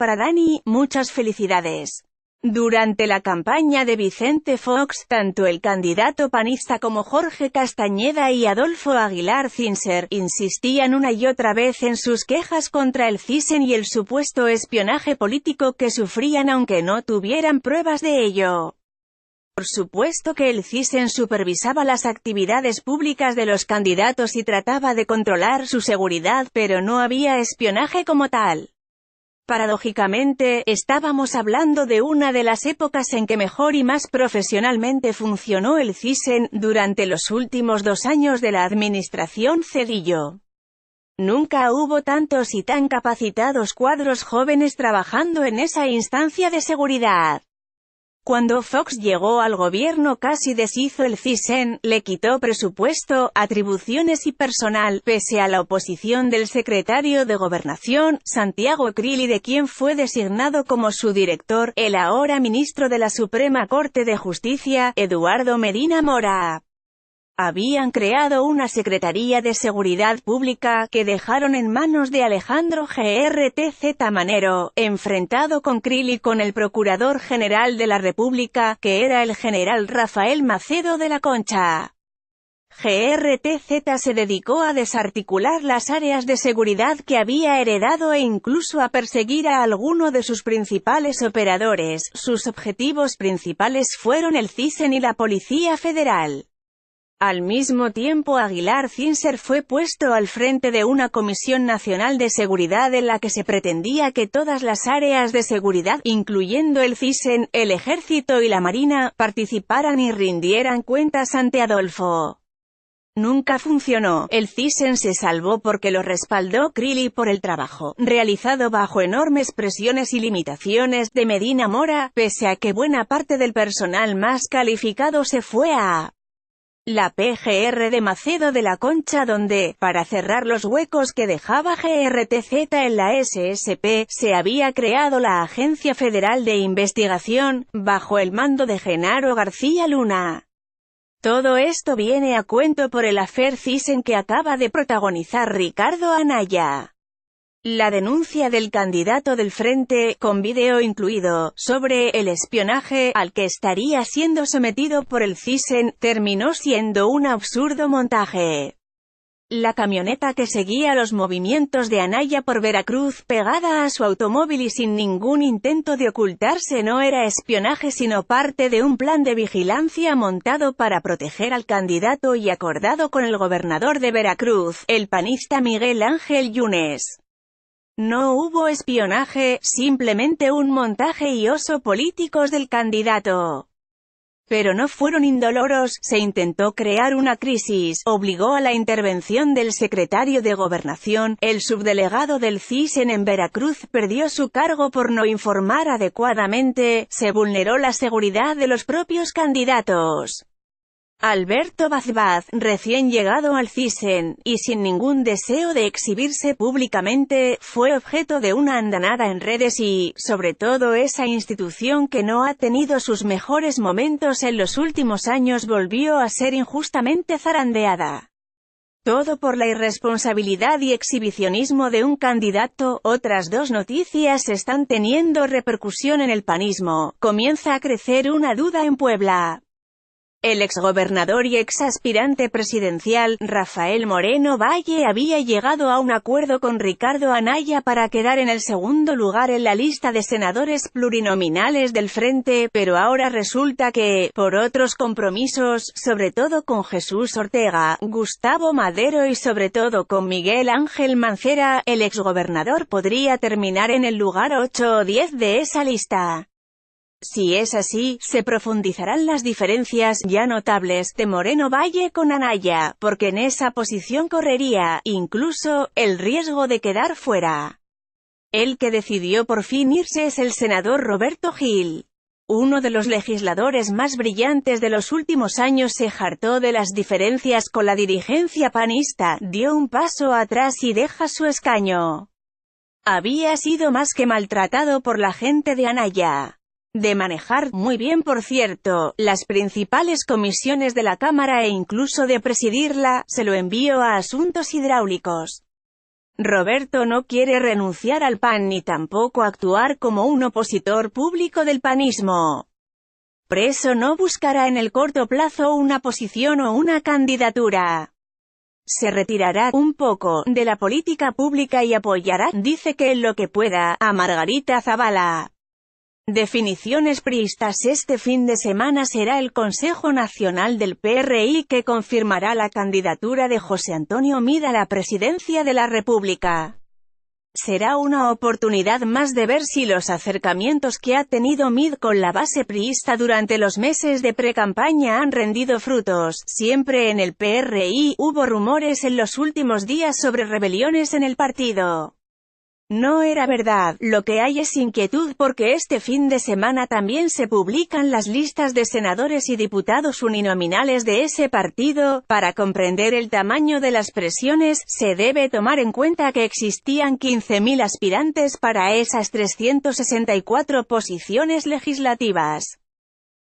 para Dani, muchas felicidades. Durante la campaña de Vicente Fox, tanto el candidato panista como Jorge Castañeda y Adolfo Aguilar Cinser insistían una y otra vez en sus quejas contra el CISEN y el supuesto espionaje político que sufrían aunque no tuvieran pruebas de ello. Por supuesto que el CISEN supervisaba las actividades públicas de los candidatos y trataba de controlar su seguridad, pero no había espionaje como tal. Paradójicamente, estábamos hablando de una de las épocas en que mejor y más profesionalmente funcionó el CISEN, durante los últimos 2 años de la administración Zedillo. Nunca hubo tantos y tan capacitados cuadros jóvenes trabajando en esa instancia de seguridad. Cuando Fox llegó al gobierno casi deshizo el CISEN, le quitó presupuesto, atribuciones y personal, pese a la oposición del secretario de Gobernación, Santiago Crili, de quien fue designado como su director, el ahora ministro de la Suprema Corte de Justicia, Eduardo Medina Mora. Habían creado una Secretaría de Seguridad Pública, que dejaron en manos de Alejandro Grtz Manero, enfrentado con Crili con el Procurador General de la República, que era el general Rafael Macedo de la Concha. Grtz se dedicó a desarticular las áreas de seguridad que había heredado e incluso a perseguir a alguno de sus principales operadores. Sus objetivos principales fueron el CISEN y la Policía Federal. Al mismo tiempo, Aguilar Cinser fue puesto al frente de una Comisión Nacional de Seguridad en la que se pretendía que todas las áreas de seguridad, incluyendo el CISEN, el Ejército y la Marina, participaran y rindieran cuentas ante Adolfo. Nunca funcionó. El CISEN se salvó porque lo respaldó Crili por el trabajo, realizado bajo enormes presiones y limitaciones, de Medina Mora, pese a que buena parte del personal más calificado se fue a la PGR de Macedo de la Concha, donde, para cerrar los huecos que dejaba Grtz en la SSP, se había creado la Agencia Federal de Investigación, bajo el mando de Genaro García Luna. Todo esto viene a cuento por el affair CISEN que acaba de protagonizar Ricardo Anaya. La denuncia del candidato del Frente, con video incluido, sobre el espionaje al que estaría siendo sometido por el CISEN, terminó siendo un absurdo montaje. La camioneta que seguía los movimientos de Anaya por Veracruz, pegada a su automóvil y sin ningún intento de ocultarse, no era espionaje sino parte de un plan de vigilancia montado para proteger al candidato y acordado con el gobernador de Veracruz, el panista Miguel Ángel Yunes. No hubo espionaje, simplemente un montaje y oso políticos del candidato. Pero no fueron indoloros, se intentó crear una crisis, obligó a la intervención del secretario de Gobernación, el subdelegado del CISEN en Veracruz perdió su cargo por no informar adecuadamente, se vulneró la seguridad de los propios candidatos. Alberto Bazbaz, recién llegado al CISEN, y sin ningún deseo de exhibirse públicamente, fue objeto de una andanada en redes y, sobre todo, esa institución que no ha tenido sus mejores momentos en los últimos años volvió a ser injustamente zarandeada. Todo por la irresponsabilidad y exhibicionismo de un candidato. Otras 2 noticias están teniendo repercusión en el panismo. Comienza a crecer una duda en Puebla. El exgobernador y exaspirante presidencial, Rafael Moreno Valle, había llegado a un acuerdo con Ricardo Anaya para quedar en el segundo lugar en la lista de senadores plurinominales del Frente, pero ahora resulta que, por otros compromisos, sobre todo con Jesús Ortega, Gustavo Madero y sobre todo con Miguel Ángel Mancera, el exgobernador podría terminar en el lugar 8 o 10 de esa lista. Si es así, se profundizarán las diferencias, ya notables, de Moreno Valle con Anaya, porque en esa posición correría, incluso, el riesgo de quedar fuera. El que decidió por fin irse es el senador Roberto Gil. Uno de los legisladores más brillantes de los últimos años se hartó de las diferencias con la dirigencia panista, dio un paso atrás y deja su escaño. Había sido más que maltratado por la gente de Anaya. De manejar, muy bien por cierto, las principales comisiones de la Cámara e incluso de presidirla, se lo envió a Asuntos Hidráulicos. Roberto no quiere renunciar al PAN ni tampoco actuar como un opositor público del panismo. Por eso no buscará en el corto plazo una posición o una candidatura. Se retirará un poco de la política pública y apoyará, dice que en lo que pueda, a Margarita Zavala. Definiciones priistas. Este fin de semana será el Consejo Nacional del PRI que confirmará la candidatura de José Antonio Meade a la presidencia de la República. Será una oportunidad más de ver si los acercamientos que ha tenido Meade con la base priista durante los meses de precampaña han rendido frutos. Siempre en el PRI hubo rumores en los últimos días sobre rebeliones en el partido. No era verdad, lo que hay es inquietud porque este fin de semana también se publican las listas de senadores y diputados uninominales de ese partido. Para comprender el tamaño de las presiones, se debe tomar en cuenta que existían 15.000 aspirantes para esas 364 posiciones legislativas.